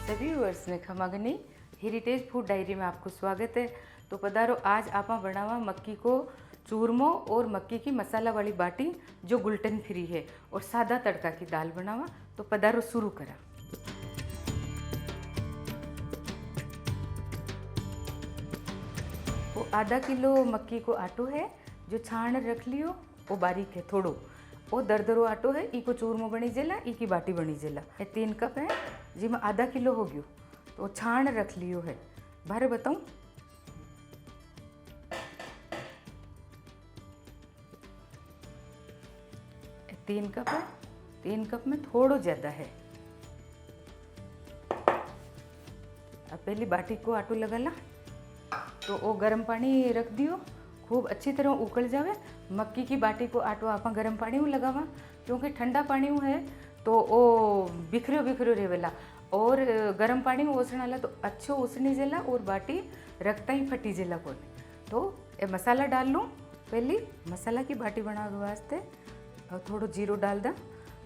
सभी व्यूअर्स ने खमागनी heritage food diary में आपको स्वागत है। तो पधारो, आज आप बनावा मक्की को चूरमो और मक्की की मसाला वाली बाटी जो ग्लूटेन फ्री है और सादा तड़का की दाल बनावा। तो पधारो, शुरू करा। वो आधा किलो मक्की को आटो है जो छाण रख लियो, वो बारीक है थोड़ो। वो दरदरो आटो है, ई को चूरमो बनी जेला, ई की बाटी बनी जेला। ये 3 कप है जिसमें आधा किलो हो गयो, तो छाण रख लियो है। बारे बताऊं, तीन कप है, 3 कप में थोड़ो ज़्यादा है। अब पहली बाटी को आटो लगा ला, तो वो गर्म पानी रख दियो, खूब अच्छी तरह उकल जावे। मक्की की बाटी को आटो आप गर्म पानी में लगावा, क्योंकि ठंडा पानी में है तो वो बिखरो बिखरो रहेला, और गर्म पानी में ओसना तो अच्छो ओसनी जेला और बाटी रखता ही फटी जेला को। तो ये मसाला डाल लूँ। पहली मसाला की बाटी बनाने वास्ते और थोड़ो जीरो डाल दा,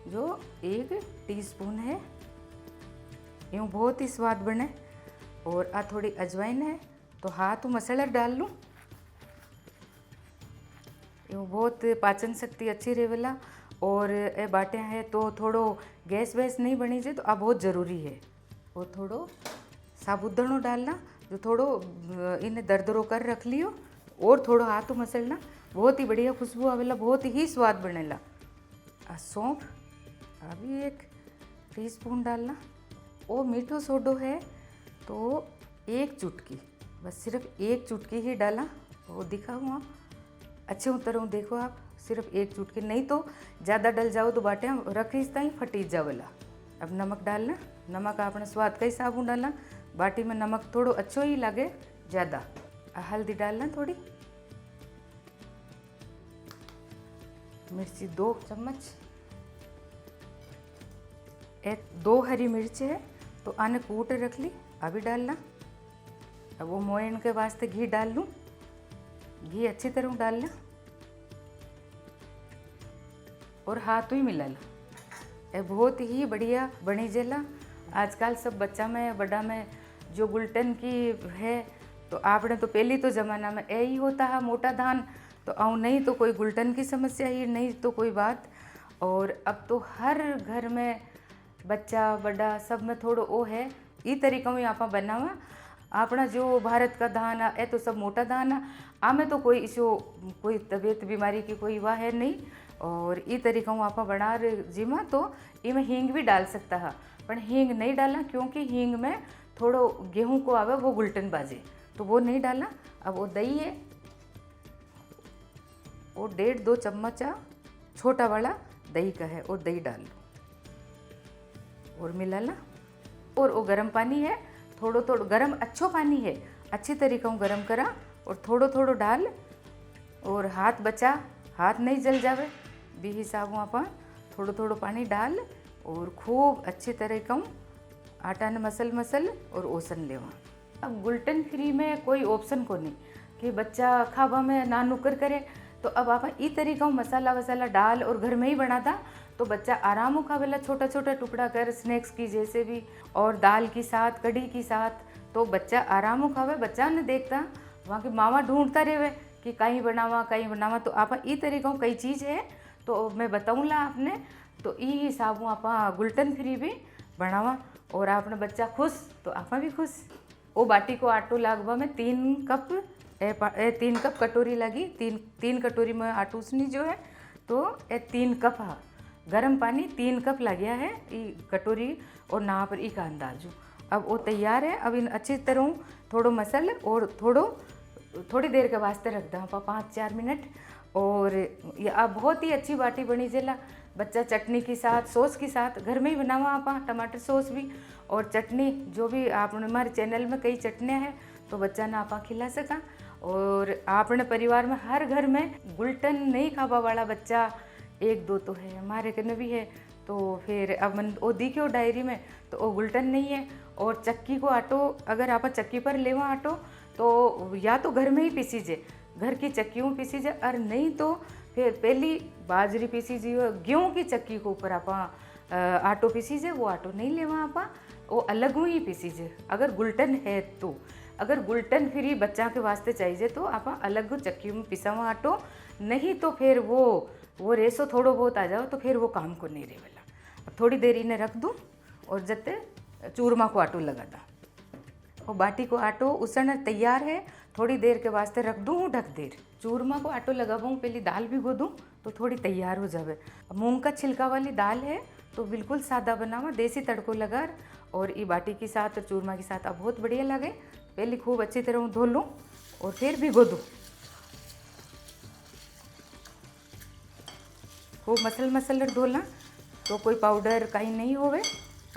जो 1 टीस्पून है, यूँ बहुत ही स्वाद बने। और आ थोड़ी अजवाइन है, तो हाथ मसाला डाल लूँ, यूँ बहुत पाचन शक्ति अच्छी रहेला। और ये बाटे हैं तो थोड़ो गैस वैस नहीं बनी जाए, तो आ बहुत ज़रूरी है। और थोड़ो साबुदाना डालना, जो थोड़ो इन्हें दरदरो कर रख लियो, और थोड़ो हाथ मसलना, बहुत ही बढ़िया खुशबू आवेला, बहुत ही स्वाद बनेला। सौंफ अभी 1 टीस्पून डालना। वो मीठो सोडो है तो 1 चुटकी, बस सिर्फ 1 चुटकी ही डाला। वो दिखाऊँ आप अच्छे उतरूँ, देखो आप, सिर्फ 1 चुटकी, नहीं तो ज़्यादा डल जाओ तो बाटे रखी ही फटी जावेला। अब नमक डालना, नमक अपने स्वाद का हिसाब डालना, बाटी में नमक थोड़ो अच्छो ही लगे ज़्यादा। हल्दी डालना थोड़ी, मिर्ची 2 चम्मच, 2 हरी मिर्च है तो आने कूट रख ली, अभी डालना। अब वो मोयन के वास्ते घी डाल लूँ, घी अच्छी तरह डालना और हाथ ही मिला ला। ये बहुत ही बढ़िया बनी जेला। आजकल सब बच्चा में बड़ा में जो ग्लूटेन की है, तो आपने तो पहली तो ज़माना में यही होता है मोटा धान, तो आऊँ नहीं तो कोई ग्लूटेन की समस्या ही नहीं तो कोई बात। और अब तो हर घर में बच्चा बड़ा सब में थोड़ो वो है, ई तरीका में आप बनावा। अपना जो भारत का धान है, ये तो सब मोटा धान है, आमें तो कोई इसो कोई तबीयत बीमारी की कोई वाह है नहीं। और ई तरीका आप बना जिमा, तो इमें हींग भी डाल सकता है, पर हींग नहीं डालना, क्योंकि हींग में थोड़ो गेहूं को आवे वो ग्लूटेन बाजे, तो वो नहीं डालना। अब वो दही है, वो 1.5-2 चम्मच छोटा वाला दही का है, और दही डाल लो और मिला ला। और वो गर्म पानी है, थोड़ो थोड़ो गर्म अच्छो पानी है, अच्छी तरीका गर्म करा, और थोड़ो थोड़ो डाल, और हाथ बचा, हाथ नहीं जल जावे भी हिसाब आप थोड़ो थोड़ो पानी डाल, और खूब अच्छी तरीका आटा ने मसल और ओसन लेवा। अब ग्लूटेन फ्री में कोई ऑप्शन को नहीं कि बच्चा खावा में ना नुकर करे, तो अब आप ई तरीका मसाला वसाला डाल और घर में ही बनाता, तो बच्चा आराम खावेला, छोटा छोटा टुकड़ा कर स्नैक्स की जैसे भी, और दाल के साथ कढ़ी के साथ, तो बच्चा आराम खावे। बच्चा ने देखता वहाँ की मावा ढूंढता रहे कि कहीं बनावा। तो आप ई तरीका कई चीज़ है, तो मैं बताऊँला आपने, तो ई हिसाब आप ग्लूटेन फ्री भी बनावा, और आपने बच्चा खुश तो आप भी खुश। वो बाटी को आटो लागवा में 3 कप 3 कप कटोरी लगी, 3 कटोरी में आटो उसनी जो है, तो ये 3 कप है गर्म पानी, 3 कप लग गया है ई कटोरी, और ना पर ई का अंदाजो। अब वो तैयार है। अब इन अच्छी तरह थोड़ो मसल और थोड़ी देर के वास्ते रख दा 5-4 मिनट, और ये अब बहुत ही अच्छी बाटी बनी जेला। बच्चा चटनी के साथ, सॉस के साथ, घर में ही बनावा आप, टमाटर सॉस भी और चटनी, जो भी आप हमारे चैनल में कई चटनियाँ हैं, तो बच्चा ना आप खिला सका। और आपने परिवार में हर घर में ग्लूटेन नहीं खावा वाला बच्चा 1-2 तो है, हमारे कने भी है। तो फिर अब मन वो दिखो डायरी में, तो वो ग्लूटेन नहीं है। और चक्की को आटो अगर आप चक्की पर लेवा आटो, तो या तो घर में ही पीसी जे, घर की चक्कियों में पीसी जे, और नहीं तो फिर पहली बाजरी पीसी जी, गेहूँ की चक्की के ऊपर आप आटो पीसी जे, वो आटो नहीं लेवा आप। वो अलग ही पीसीजे अगर गुलटन है तो। अगर गुलटन फ्री बच्चा के वास्ते चाहिए तो आप अलग चक्की में पिसावा आटो, नहीं तो फिर वो रेसो थोड़ो बहुत आ जाओ तो फिर वो काम को नहीं रहेगा। अब थोड़ी देर इन्हें रख दूँ और जते चूरमा को आटो लगा दा और बाटी को आटो उसने तैयार है, थोड़ी देर के वास्ते रख दूँ ढक देर। चूरमा को आटो लगाऊँ पहले दाल भिगो दूँ तो थोड़ी तैयार हो जावे। मूंग का छिलका वाली दाल है तो बिल्कुल सादा बनावा, देसी तड़को लगा और ये बाटी के साथ और चूरमा के साथ अब बहुत बढ़िया लगे। पहले खूब अच्छी तरह धो लूँ और फिर भिगो दूँ। खूब मसल धोला तो कोई पाउडर कहीं नहीं होवे।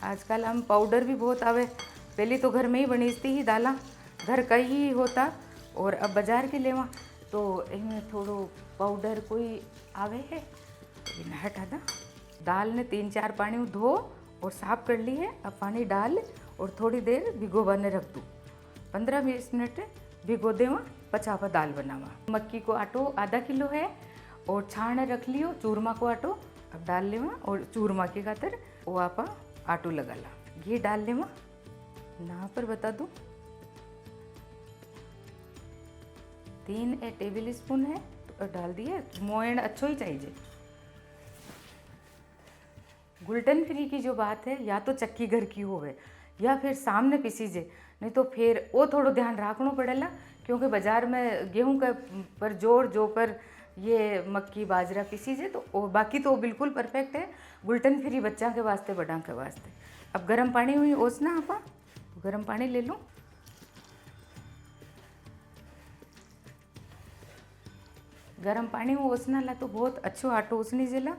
आजकल हम पाउडर भी बहुत आवे, पहले तो घर में ही बनीजती ही दाला घर का ही होता और अब बाज़ार के लेवा तो इनमें थोड़ो पाउडर कोई आवे है तो इन्हें हटा दा। दाल ने 3-4 पानी में धो और साफ कर ली है। अब पानी डाल और थोड़ी देर भिगोवाने रख दूँ, 15-20 मिनट भिगो देवा पचावा दाल बनावा। मक्की को आटो आधा किलो है और छाण रख लियो चूरमा को आटो अब डाल लेवा और चूरमा के खातर वो आप आटो लगा ला। घी डाल लेवा, यहाँ पर बता दूँ 3 टेबल स्पून है तो डाल दिए। मोयन अच्छो ही चाहिए। गुलटन फ्री की जो बात है या तो चक्की घर की होवे या फिर सामने पीसीजे, नहीं तो फिर वो थोड़ो ध्यान रखना पड़ेगा क्योंकि बाज़ार में गेहूं का पर जोर जो पर ये मक्की बाजरा पीसीजे तो बाकी तो बिल्कुल परफेक्ट है गुलटन फ्री बच्चा के वास्ते बड़ा के वास्ते। अब गर्म पानी हुई ओसना आप गर्म पानी ले लो। गर्म पानी में ओसना ला तो बहुत अच्छो आटो उसनी जिला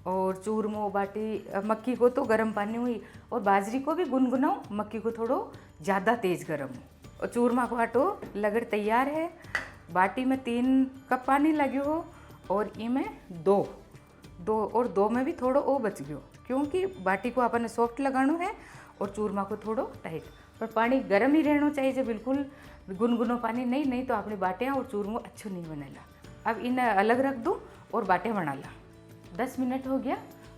और चूरमो बाटी मक्की को तो गर्म पानी हुई और बाजरी को भी गुनगुनाओ, मक्की को थोड़ो ज़्यादा तेज़ गर्म हो। और चूरमा को आटो लगड़ तैयार है। बाटी में 3 कप पानी लगे हो और इमें 2 और 2 में भी थोड़ो ओ बच गयो क्योंकि बाटी को अपन सॉफ्ट लगाना है और चूरमा को थोड़ो टाइट। पर पानी गर्म ही रहना चाहिए, बिल्कुल गुनगुनो पानी नहीं तो अपनी बाटियाँ और चूरमो अच्छो नहीं बनेला। अब इन्हें अलग रख दूँ और बाटियाँ बना ला। 10 मिनट हो गया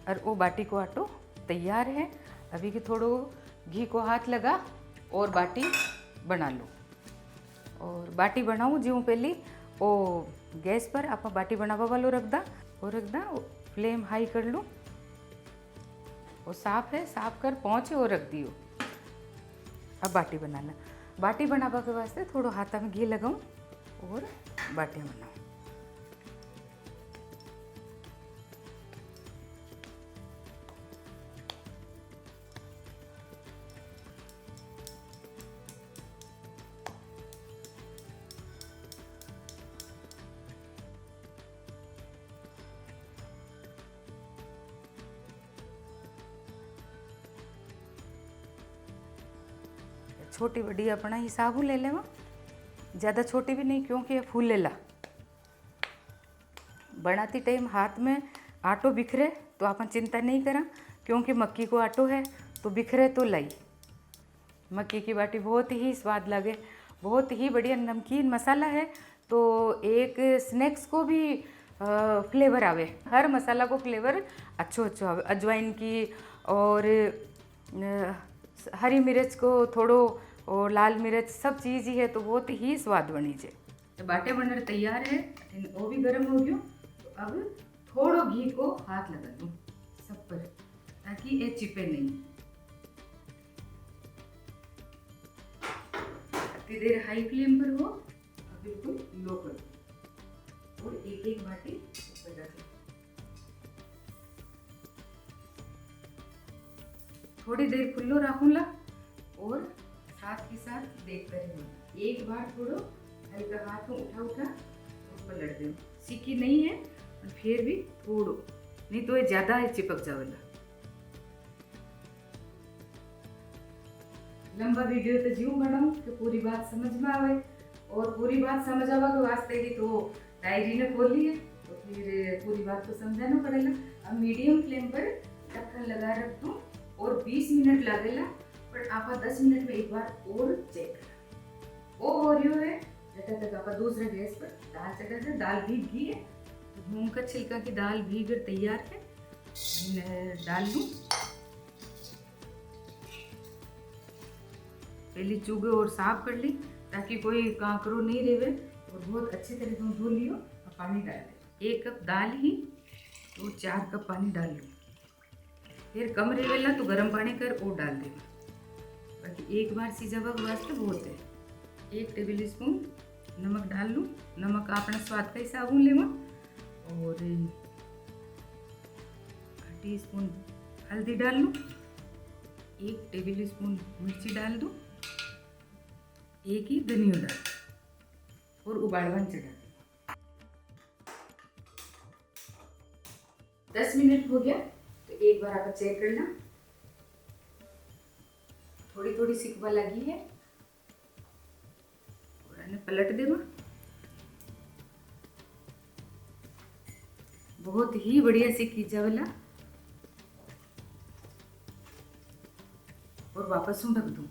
और वो बाटी को आटो तैयार है। अभी के थोड़ो घी को हाथ लगा और बाटी बना लो। और बाटी बनाऊँ ज्यों पहले वो गैस पर आप बाटी बनावा वालों रख दा फ्लेम हाई कर लो। वो साफ है, साफ कर पहुँचे और रख दियो। अब बाटी बनाना, बाटी बनावा के वास्ते थोड़ो हाथा में घी लगाऊँ और बाटियाँ बनाऊँ। छोटी बड़ी अपना हिसाब ले लेवा, ज़्यादा छोटी भी नहीं क्योंकि ये फूल लेला। बनाती टाइम हाथ में आटो बिखरे तो अपन चिंता नहीं करा क्योंकि मक्की को आटो है तो बिखरे तो लाई। मक्की की बाटी बहुत ही स्वाद लगे, बहुत ही बढ़िया नमकीन मसाला है तो एक स्नैक्स को भी फ्लेवर आवे। हर मसाला को फ्लेवर अच्छो आवे। अजवाइन की और हरी मिर्च को थोड़ो और लाल मिर्च सब चीज़ ही है तो बहुत ही स्वाद बनी है। तो बाटे बनर तैयार है, वो भी गर्म हो गयो तो अब थोड़ो घी को हाथ लगा दूँ सब पर ताकि ये चिपे नहीं। इतनी देर हाई फ्लेम पर हो और बिल्कुल लो कर और एक बाटी ऊपर रख। थोड़ी देर खुल्लो रखूँगा और साथ के साथ देखते रहेंगे। एक बार थोड़ो हल्का हाथ में उठा और पलट दो। सीखी नहीं है और फिर भी थोड़ो, नहीं तो ये ज़्यादा चिपक जाएगा। लंबा वीडियो तो ज्यों बनाऊँ कि पूरी बात समझ में आवे और पूरी बात समझ आवा के वास्ते ही तो डायरी ने खोली है तो फिर पूरी बात तो समझाना पड़ेगा। अब मीडियम फ्लेम पर ढक्कन लगा रख दूँ और 20 मिनट लगेगा पर आप 10 मिनट में एक बार और चेक करा। वो हो रही है जब तक आप दूसरे गैस पर दाल चढ़ा दे। दाल भीग गई है, मूंग का छिलका की दाल भीग कर तैयार है। डाल लूँ पहले चूगे और साफ कर ली ताकि कोई कांकरो नहीं रेवे, और बहुत अच्छे तरीके से धो लियो और पानी डाल दे। 1 कप दाल ही तो 4 कप पानी डाल लो। फिर कम रेवेला तो गर्म पानी कर और डाल दे, बाकी एक बार सीझावा वास्ते बहुत है। 1 टेबल स्पून नमक डाल लूँ, नमक अपने स्वाद का हिसाब लेवा, और 1 टीस्पून हल्दी डाल लूँ, 1 टेबल स्पून मिर्ची डाल दूँ, 1 ही धनिया डाल और उबालवन चढ़ा दे। 10 मिनट हो गया तो एक बार आप चेक करना, थोड़ी थोड़ी सिकवा लगी है, और इन्हें पलट देवा। बहुत ही बढ़िया सीखी जावला, और वापस ढक दूँ।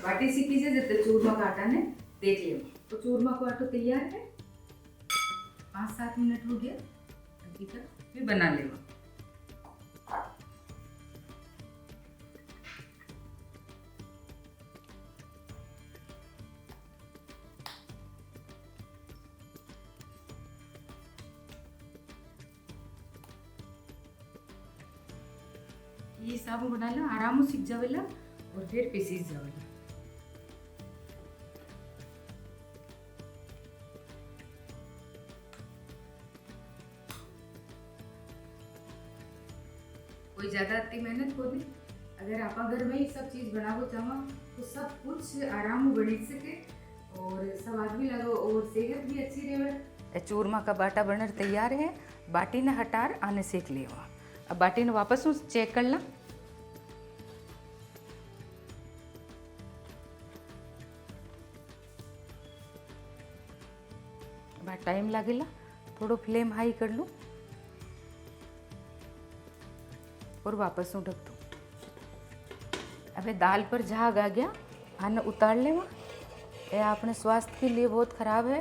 बाटी सीखी से जब चूरमा का आटा ने देख लियो, तो चूरमा का आटा तैयार है। 5-7 मिनट हो गया, अभी तक भी बना लेवा। ये साबु बना ला, आराम से सीख जावेला और फिर पीसीस जावेला। कोई ज़्यादा इतनी मेहनत को दी, अगर आप घर में ही सब चीज़ बनावो चाहो तो सब कुछ आराम बनी सके और स्वाद भी लगो और सेहत भी अच्छी रहे। चूरमा का बाटा बनर तैयार है। बाटी ने हटार आने सेक लेवा। अब बाटी ने वापस चेक कर ला। टाइम लागेला, थोड़ो फ्लेम हाई कर लूँ और वापस ढक दूँ। अबे दाल पर झाग आ गया, आने उतार लेवा। ये अपने स्वास्थ्य के लिए बहुत ख़राब है,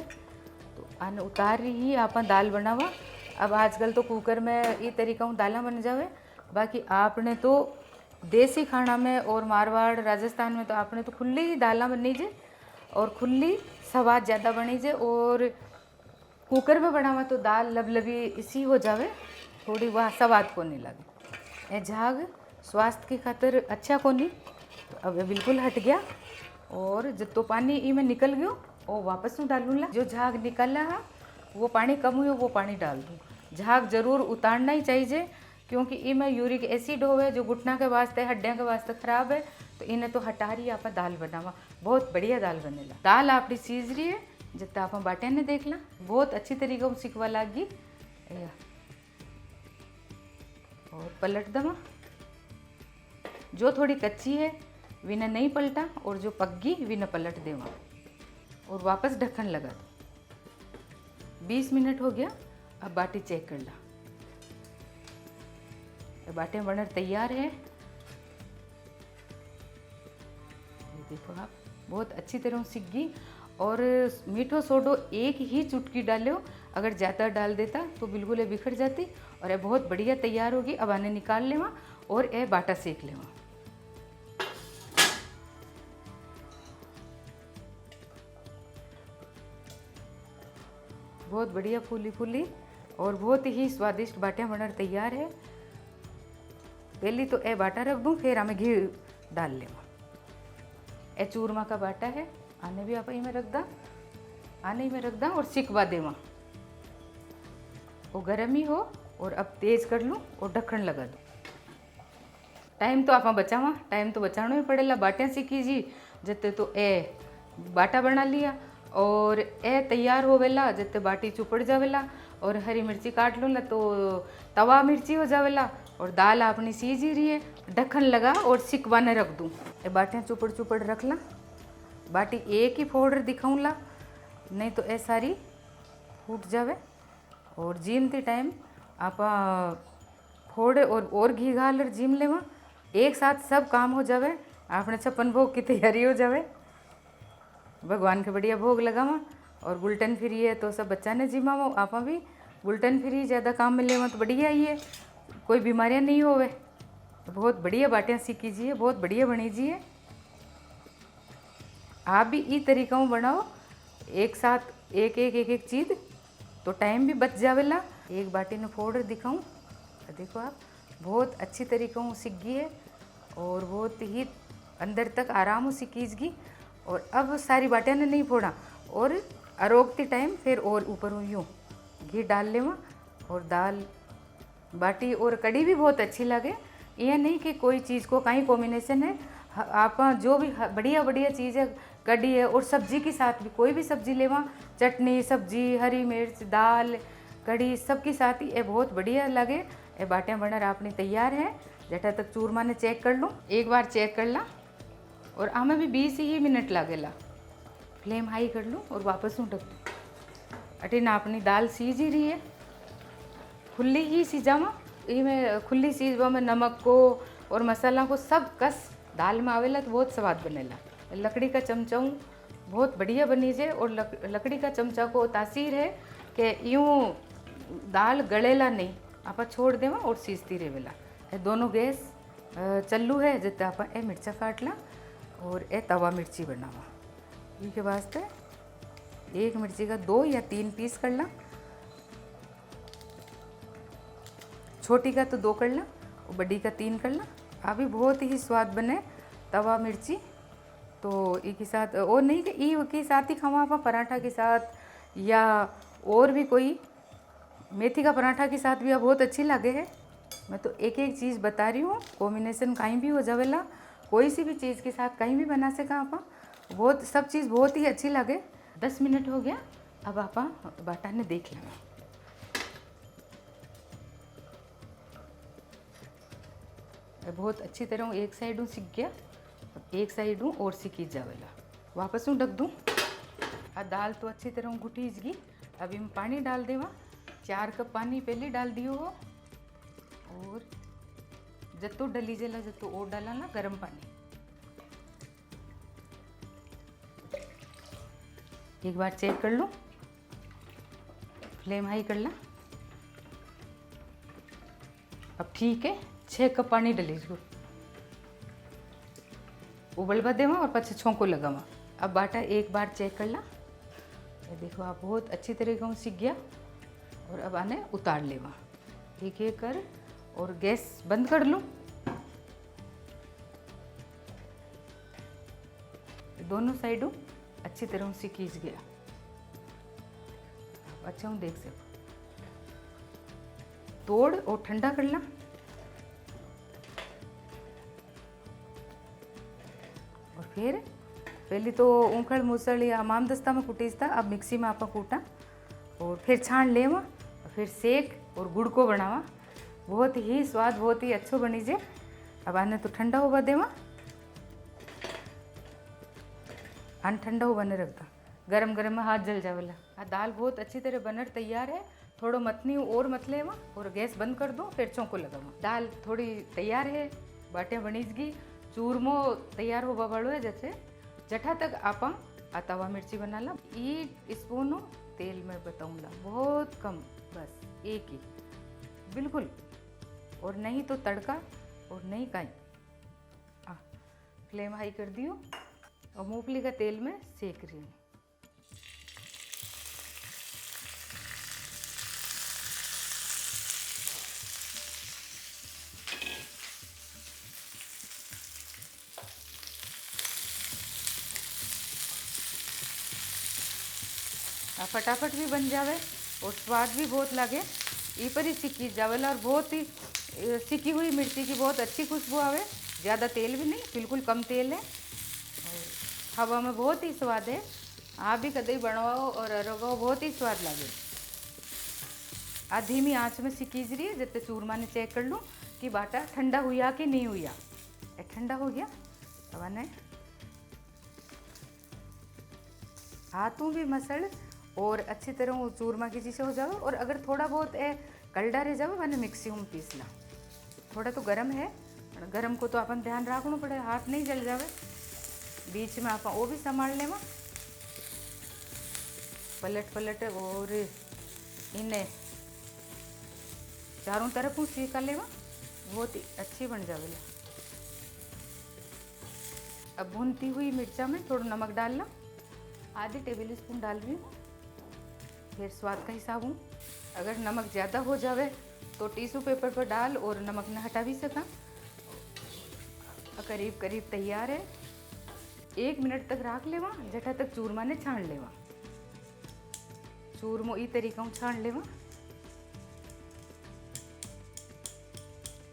तो आने उतार ही आप दाल बनावा। अब आजकल तो कुकर में ये तरीका दाल बन जावे, बाकी आपने तो देसी खाना में और मारवाड़ राजस्थान में तो आपने तो खुली ही दाल बननी जे और खुली स्वाद ज़्यादा बनी जे। और कुकर में बनावा तो दाल लबलबी इसी हो जावे, थोड़ी वह स्वाद को नहीं लगे। ये झाग स्वास्थ्य की खातिर अच्छा को नहीं, तो अब बिल्कुल हट गया। और जितो पानी ई में निकल गयो वो वापस में डालूँगा। जो झाग निकला है वो पानी कम हुई वो पानी डाल दूँ। झाग जरूर उतारना ही चाहिए, क्योंकि ई में यूरिक एसिड होवे जो घुटना के वास्ते हड्डियाँ के वास्ते खराब है, तो इन्हें तो हटा रही आप दाल बनावा। बहुत बढ़िया दाल बनेला। दाल आपकी सीज रही है, जितना आप बाटे ने देख ला, बहुत अच्छी तरीके से सिकवा लागी। और पलट दवा। जो थोड़ी कच्ची है विना नहीं पलटा, और जो पक्की विना पलट देवा और वापस ढक्कन लगा दो। 20 मिनट हो गया, अब बाटी चेक कर ला। बाटे बनर तैयार है। ये देखो आप, बहुत अच्छी तरह सीख गई। और मीठो सोडो 1 ही चुटकी डालो, अगर ज़्यादा डाल देता तो बिल्कुल ये बिखर जाती। और ये बहुत बढ़िया तैयार होगी। अब आने निकाल लेवा और ये बाटा सेक लेवा। बहुत बढ़िया फूली फूली और बहुत ही स्वादिष्ट बाटियाँ बनर तैयार है। पहली तो ए बाटा रख दूँ, फिर हमें घी डाल लेवा। ए चूरमा का बाटा है, आने भी आप में रख दा, आने में रख दा और सिकवा देवा। वो गर्म ही हो और अब तेज कर लूँ और ढक्कन लगा दूँ। टाइम तो आप बचावा, टाइम तो बचाना ही पड़ेगा। बाटियाँ सीखी जी जते तो ए बाटा बना लिया और ए तैयार होवेला, जते बाटी चुपड़ जावेला। और हरी मिर्ची काट लो ला तो तवा मिर्ची हो जावेला। और दाल अपनी सीज ही रही है, ढक्कन लगा और सिकवाने रख दूँ। ए बाटियाँ चुपड़ चुपड़ रख ला। बाटी एक ही फोड़ दिखाऊँ ला, नहीं तो ए सारी फूट जावे। और जीमती टाइम आप फोड़े और घी घाल जीम लेवा। एक साथ सब काम हो जावे, आपने 56 भोग की तैयारी हो जावे। भगवान के बढ़िया भोग लगावा। और गुल्टन फ्री है तो सब बच्चा ने जिमावा, आप भी गुल्टन फ्री ज़्यादा काम में लेवा तो बढ़िया ही है, कोई बीमारियाँ नहीं होवे। बहुत बढ़िया बाटियाँ सीखी जिए, बहुत बढ़िया बनी जिए। आप भी ई तरीक़ों बनाओ, एक साथ एक चीज़, तो टाइम भी बच जावेला। एक बाटी ने फोड़ दिखाऊं, देखो आप, बहुत अच्छी तरीक़ों सीख गई है और बहुत ही अंदर तक आराम से सीखीजगी। और अब सारी बाटियाँ ने नहीं फोड़ा, और अरोगती टाइम फिर और ऊपर यूँ घी डाल लेवा, और दाल बाटी और कड़ी भी बहुत अच्छी लगे। यह नहीं कि कोई चीज़ को कहीं कॉम्बिनेशन है, आप जो भी बढ़िया बढ़िया चीज़ है, कड़ी है, और सब्जी के साथ भी कोई भी सब्जी लेवा, चटनी सब्जी, हरी मिर्च, दाल, कड़ी, सबके साथ ही ये बहुत बढ़िया लगे। ये बाटियाँ बनर अपनी तैयार है। जटा तक चूरमा ने चेक कर लो, एक बार चेक कर ला, और हमें भी 20 ही मिनट लागेला। फ्लेम हाई कर लूँ और वापस ढक दूँ। अटीन अपनी दाल सीज ही रही है, खुली ही सीजावा। में खुली सीजवा में नमक को और मसाला को सब कस दाल में आवेला तो बहुत स्वाद बनेला। लकड़ी का चमचा बहुत बढ़िया बनी जे, और लकड़ी का चमचा को तासीर है कि यूँ दाल गलेला नहीं, आप छोड़ देवा और सीजती रहेला। दोनों गैस चल्लू है, जिते आप ए मिर्चा काटला और ए तवा मिर्ची बनावा। इसके वास्ते एक मिर्ची का 2 या 3 पीस कर ला, छोटी का तो 2 कर ला और बड़ी का 3 कर ला। अभी बहुत ही स्वाद बने तवा मिर्ची। तो इसके साथ और नहीं कि ई के साथ ही खावा, आप पराठा के साथ या और भी कोई मेथी का पराठा के साथ भी अब बहुत अच्छी लगे है। मैं तो एक एक चीज़ बता रही हूँ, कॉम्बिनेशन कहीं भी हो जावेला, कोई सी भी चीज़ के साथ कहीं भी बना सका आप, बहुत सब चीज़ बहुत ही अच्छी लगे। 10 मिनट हो गया, अब आप बाटा ने देख लेना। बहुत अच्छी तरह एक साइड हूँ सीख गया, एक साइड हूँ और सीखी जावेला। वापस हूँ ढक दूँ। दाल तो अच्छी तरह घुटीजगी। अभी मैं पानी डाल देवा, 4 कप पानी पहले डाल दियो हो, और जत्तो डली जेला जत्तो और डाला ना गर्म पानी। एक बार चेक कर लो, फ्लेम हाई कर ला। अब ठीक है, 6 कप पानी डली जो उबलवा देवा और पछे छोंको लगावा। अब बाटा एक बार चेक कर ला, ये देखो आप बहुत अच्छी तरीके से सीख गया। और अब आने उतार लेवा एक एक कर, और गैस बंद कर लूँ। दोनों साइडों अच्छी तरह से खींच गया। अच्छा हूँ देख सको, तोड़ और ठंडा कर ला। और फिर पहले तो ऊखड़ मूसल या मामदस्ता में कुटीजता, अब मिक्सी में आपा कूटा और फिर छान लेवा, फिर सेक और गुड़ को बनावा। बहुत ही स्वाद, बहुत ही अच्छो बनी जे। अब आने तो ठंडा होगा देवा, आन ठंडा हो बने रखता, गरम गरम में हाथ जल जावेला। दाल बहुत अच्छी तरह बनर तैयार है। थोड़ो मतनी और मत लेवा और गैस बंद कर दो, फिर चौंको लगावा। दाल थोड़ी तैयार है, बाटियाँ बनीजगी, चूरमो तैयार होगा वालो है। जैसे जठा तक आपा तवा मिर्ची बना ला। 1 स्पून तेल में बताऊँगा, बहुत कम, बस एक ही बिल्कुल, और नहीं तो तड़का और नहीं कहीं। फ्लेम हाई कर दियो और मूंगफली का तेल में सेक रही हूँ। फटाफट भी बन जावे और स्वाद भी बहुत लगे। ये पर ही सीखी जावेला, और बहुत ही सीखी हुई मिर्ची की बहुत अच्छी खुशबू आवे। ज़्यादा तेल भी नहीं, बिल्कुल कम तेल है, और हवा में बहुत ही स्वाद है। आप भी कदई बनवाओ और रगाओ, बहुत ही स्वाद लगे। धीमी आंच में सीखीज रही है, जितने चूरमा ने चेक कर लूँ कि बाटा ठंडा हुआ कि नहीं हुआ। ठंडा हो गया, अब ने हाथों भी मसल और अच्छी तरह वो चूरमा की चीज़ें हो जावे। और अगर थोड़ा बहुत कलडा रह जावे, मैंने मिक्सी में पीस ला। थोड़ा तो गरम है, गरम को तो अपन ध्यान रखना पड़े, हाथ नहीं जल जावे। बीच में आप वो भी संभाल लेवा, पलट पलट और इन्हें चारों तरफ सेका लेवा। बहुत ही अच्छी बन जावेला। अब भूनती हुई मिर्चा में थोड़ा नमक डालना, आधी टेबल स्पून डाल रही हूँ, फिर स्वाद का हिसाब हूँ। अगर नमक ज़्यादा हो जावे तो टिश्यू पेपर पर डाल और नमक न हटा भी सका। करीब करीब तैयार है। 1 मिनट तक रख लेवा, जटा तक चूरमा ने छान लेवा। चूरमो ई तरीका छान लेवा।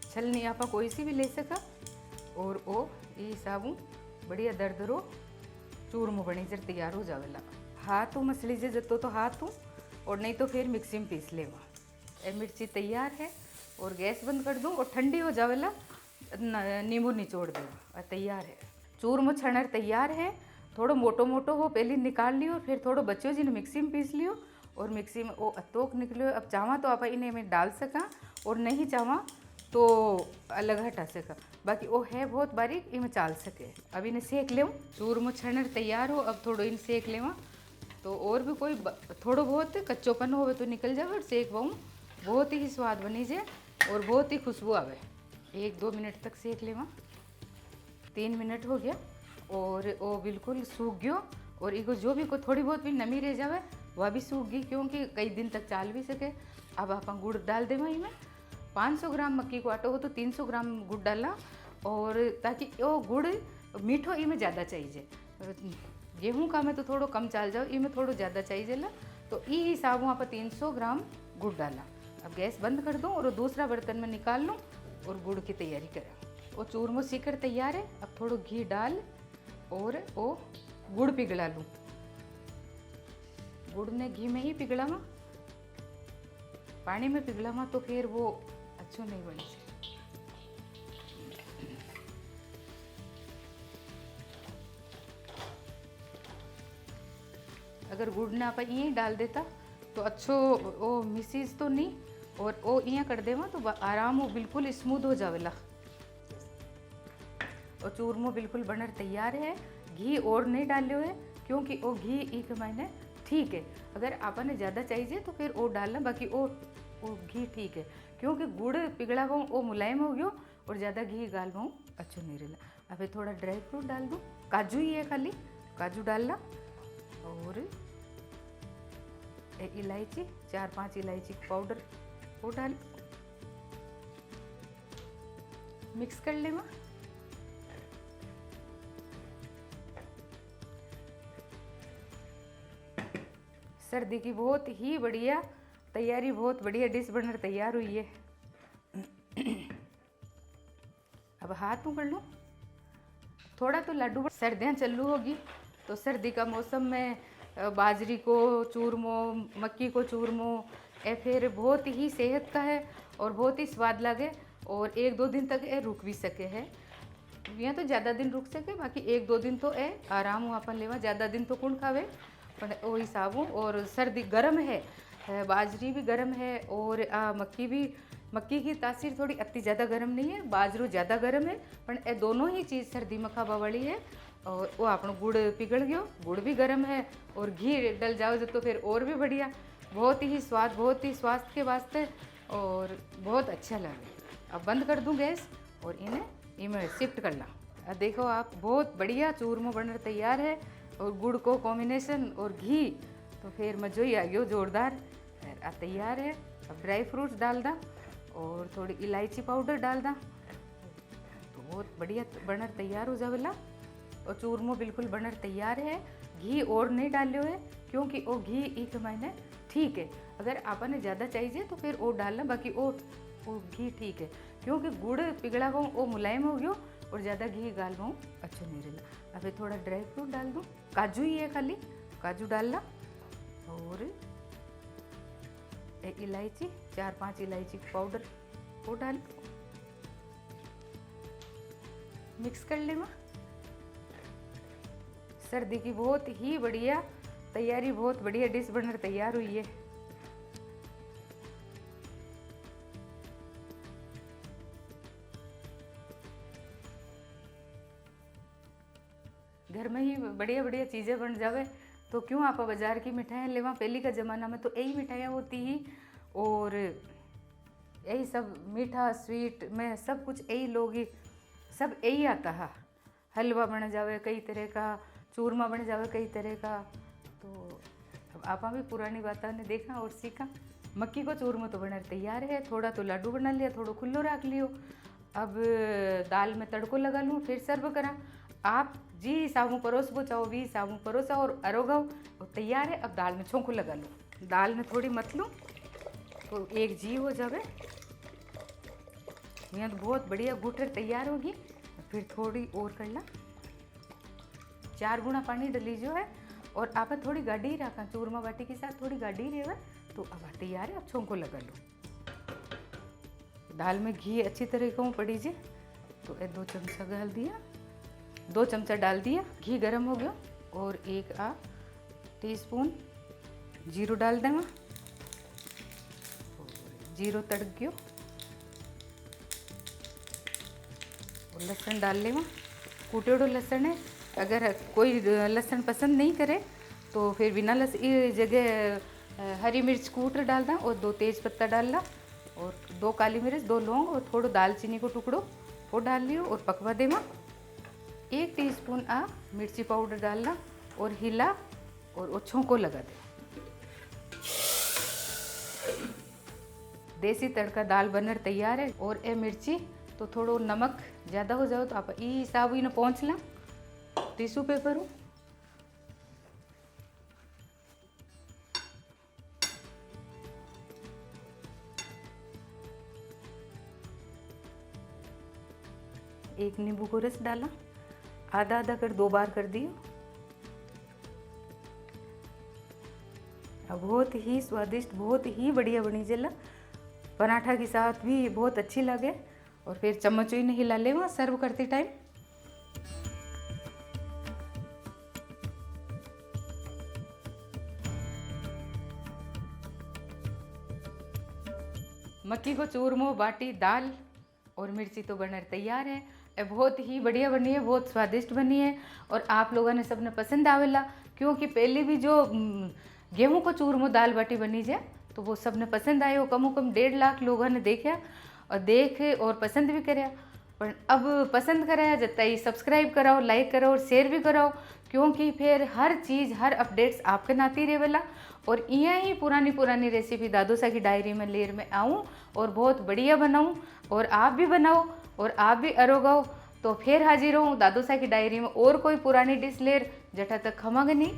छलनी आपा कोई सी भी ले सका और ओ ये हिसाब बढ़िया दरदरो चूरमो बनी जर तैयार हो जावेला। हाथ मसली जे जतो तो हाथ और नहीं तो फिर मिक्सी में पीस लेवा। ए मिर्ची तैयार है और गैस बंद कर दूँ और ठंडी हो जावेला नींबू निचोड़ देवा। तैयार है चूरमो छनर तैयार है। थोड़ो मोटो मोटो हो पहले निकाल लियो, फिर थोड़ो बच्चो जी ने मिक्सी में पीस लियो और मिक्सी में वो अतोक निकलो। अब चावा तो आप इन्हें में डाल सका और नहीं चावा तो अलग हटा सका। बाकी वो है बहुत बारीक, इनमें चाल सके। अब इन्हें सेक ले। चूरमो छनर तैयार हो, अब थोड़ो इन सेक लेवा तो और भी कोई थोड़ो बहुत कच्चोपन हो तो निकल जाए और सेक पाऊँ। बहुत ही स्वाद बनी जाए और बहुत ही खुशबू आवे। 1-2 मिनट तक सेक लेवा। 3 मिनट हो गया और वो बिल्कुल सूख गयो और इको जो भी को थोड़ी बहुत भी नमी रह जावे वह भी सूख गई, क्योंकि कई दिन तक चाल भी सके। अब आप गुड़ डाल देवा। इसमें 500 ग्राम मक्की को आटो हो तो 300 ग्राम गुड़ डाला, और ताकि वो गुड़ मीठो इमें ज़्यादा चाहिए। गेहूं का में तो थोड़ो कम चाल जाओ, इमें थोड़ो ज़्यादा चाहिए ला, तो ई हिसाब आप 300 ग्राम गुड़ डाला। अब गैस बंद कर दूँ और दूसरा बर्तन में निकाल लूँ और गुड़ की तैयारी करें। वो चूरमो सीकर तैयार है। अब थोड़ो घी डाल और वो गुड़ पिघला लूँ। गुड़ ने घी में ही पिघला हुआ, पानी में पिघला हुआ तो फिर वो अच्छो नहीं बने। अगर गुड़ ने आप ये डाल देता तो अच्छो वो मिसीज तो नहीं, और वो ये कर देवा तो आराम वो बिल्कुल स्मूथ हो जावेला। और चूरमो बिल्कुल बनर तैयार है। घी और नहीं डालियो है, क्योंकि वो घी एक महीने ठीक है। अगर आपने ज़्यादा चाहिए तो फिर वो डालना, बाकी वो घी ठीक है, क्योंकि गुड़ पिघला हुआ वो मुलायम हो गयो और ज़्यादा घी गाल पाऊँ अच्छो नहीं रहला। अब थोड़ा ड्राई फ्रूट डाल दूँ, काजू ही है खाली, काजू डालना और इलायची 4-5 इलायची पाउडर वो डाल मिक्स कर लेवा। सर्दी की बहुत ही बढ़िया तैयारी, बहुत बढ़िया डिश बनकर तैयार हुई है। अब हाथ में कर लूँ थोड़ा तो लड्डू। सर्दियाँ चालू होगी तो सर्दी का मौसम में बाजरी को चूरमो, मक्की को चूरमो, ये फिर बहुत ही सेहत का है और बहुत ही स्वाद लगे और 1-2 दिन तक ये रुक भी सके है। यहाँ तो ज़्यादा दिन रुक सके, बाकी 1-2 दिन तो ये आराम हुआ अपन लेवा। ज़्यादा दिन तो कौन खावे, पर वो हिसाब हो। और सर्दी गर्म है, बाजरी भी गर्म है और मक्की की तासीर थोड़ी अति ज़्यादा गर्म नहीं है, बाजरू ज़्यादा गर्म है, पर ये दोनों ही चीज़ सर्दी में खावा वाली है। और वो अपना गुड़ पिघल गयो, गुड़ भी गर्म है और घी डल जाओ तो फिर और भी बढ़िया। बहुत ही स्वाद, बहुत ही स्वास्थ्य के वास्ते और बहुत अच्छा लगे। अब बंद कर दूँ गैस और इन्हें शिफ्ट करना। अब देखो आप, बहुत बढ़िया चूरमो बनकर तैयार है और गुड़ को कॉम्बिनेशन और घी तो फिर मज़ो ही आ गयो जोरदार। अब तैयार है। अब ड्राई फ्रूट्स डाल दा और थोड़ी इलायची पाउडर डाल दा तो बहुत बढ़िया बनकर तैयार हो जावेला। और चूरमो बिल्कुल बनकर तैयार है। घी और नहीं डालियो है, क्योंकि वो घी एक महीने ठीक है। अगर आपने ज़्यादा चाहिए तो फिर वो डालना, बाकी वो घी ठीक है, क्योंकि गुड़ पिघला हुआ वो मुलायम हो गयो और ज़्यादा घी गाल पाऊँ अच्छा नहीं रहना। अभी थोड़ा ड्राई फ्रूट डाल दूँ, काजू ही है खाली, काजू डालना और इलायची 4-5 इलायची पाउडर वो डाल मिक्स कर लेवा। सर्दी की बहुत ही बढ़िया तैयारी, बहुत बढ़िया डिश बनकर तैयार हुई है। घर में ही बढ़िया बढ़िया चीज़ें बन जावे तो क्यों आप बाजार की मिठाइयाँ लेवा। पहले का ज़माना में तो यही मिठाइयाँ होती ही और यही सब मीठा स्वीट में सब कुछ यही लोग ही सब यही आता है। हलवा बन जावे कई तरह का, चूरमा बन जावे कई तरह का। तो अब आपा भी पुरानी बातों ने देखा और सीखा। मक्की को चूरमा तो बनने तैयार है, थोड़ा तो लाडू बना लिया, थोड़ा खुल्लो रख लियो। अब दाल में तड़को लगा लूँ, फिर सर्व करा। आप जी सामू परोसबो चाहो भी सामू परोसा और अरोगाओ और तैयार है। अब दाल में छोंको लगा लूँ, दाल में थोड़ी मत लूँ तो एक जी हो जावे। यहाँ तो बहुत बढ़िया गुटर तैयार होगी। फिर थोड़ी और कर ला, 4 गुना पानी डली जो है। और आप थोड़ी गाढ़ी रखा, चूरमा बाटी के साथ थोड़ी गाढ़ी रहे तो अब तैयार है। अब छोंको लगा लो। दाल में घी अच्छी तरह का पड़ी जे तो 2 चमचा डाल दिया, 2 चमचा डाल दिया। घी गर्म हो गया और 1 टीस्पून जीरो डाल देंगे। जीरो तड़क गयो और लहसुन डाल लेवा, कूटेड़ो लहसुन है। अगर कोई लहसुन पसंद नहीं करे तो फिर बिना लहसुन जगह हरी मिर्च कूट डाल दा और 2 तेज पत्ता डालना और 2 काली मिर्च, 2 लौंग और थोड़ा दालचीनी को टुकड़ो वो डाल लियो और पकवा देवा। 1 टीस्पून मिर्ची पाउडर डालना और हिला और वो छोंको लगा दे। देसी तड़का दाल बनर तैयार है। और ए मिर्ची तो थोड़ो नमक ज़्यादा हो जाओ तो आप ई हिसाब ही न पहुँच ला। टिश्यू पेपर हूँ एक नींबू को रस डाला, आधा आधा कर 2 बार कर दियो। अब बहुत ही स्वादिष्ट, बहुत ही बढ़िया बनी जेला। पराठा के साथ भी बहुत अच्छी लगे। और फिर चम्मच ही हिला ले वहाँ सर्व करते टाइम। मक्की को चूरमो बाटी दाल और मिर्ची तो बनकर तैयार है। ये बहुत ही बढ़िया बनी है, बहुत स्वादिष्ट बनी है और आप लोगों ने सबने पसंद आवेला। क्योंकि पहले भी जो गेहूं को चूरमो दाल बाटी बनी जाए तो वो सबने पसंद आए। कम से कम 1.5 लाख लोगों ने देखा और देखे और पसंद भी कराया। पर अब पसंद कराया जता ही सब्सक्राइब कराओ, लाइक कराओ और शेयर भी कराओ। क्योंकि फिर हर चीज़ हर अपडेट्स आपके नाती रहेला। और यहाँ ही पुरानी पुरानी रेसिपी दादोसा की डायरी में लेर में आऊँ और बहुत बढ़िया बनाऊँ और आप भी बनाओ और आप भी अरोगाओ। तो फिर हाजिर हूँ दादोसा की डायरी में और कोई पुरानी डिश लेर जटा तक खमागनी।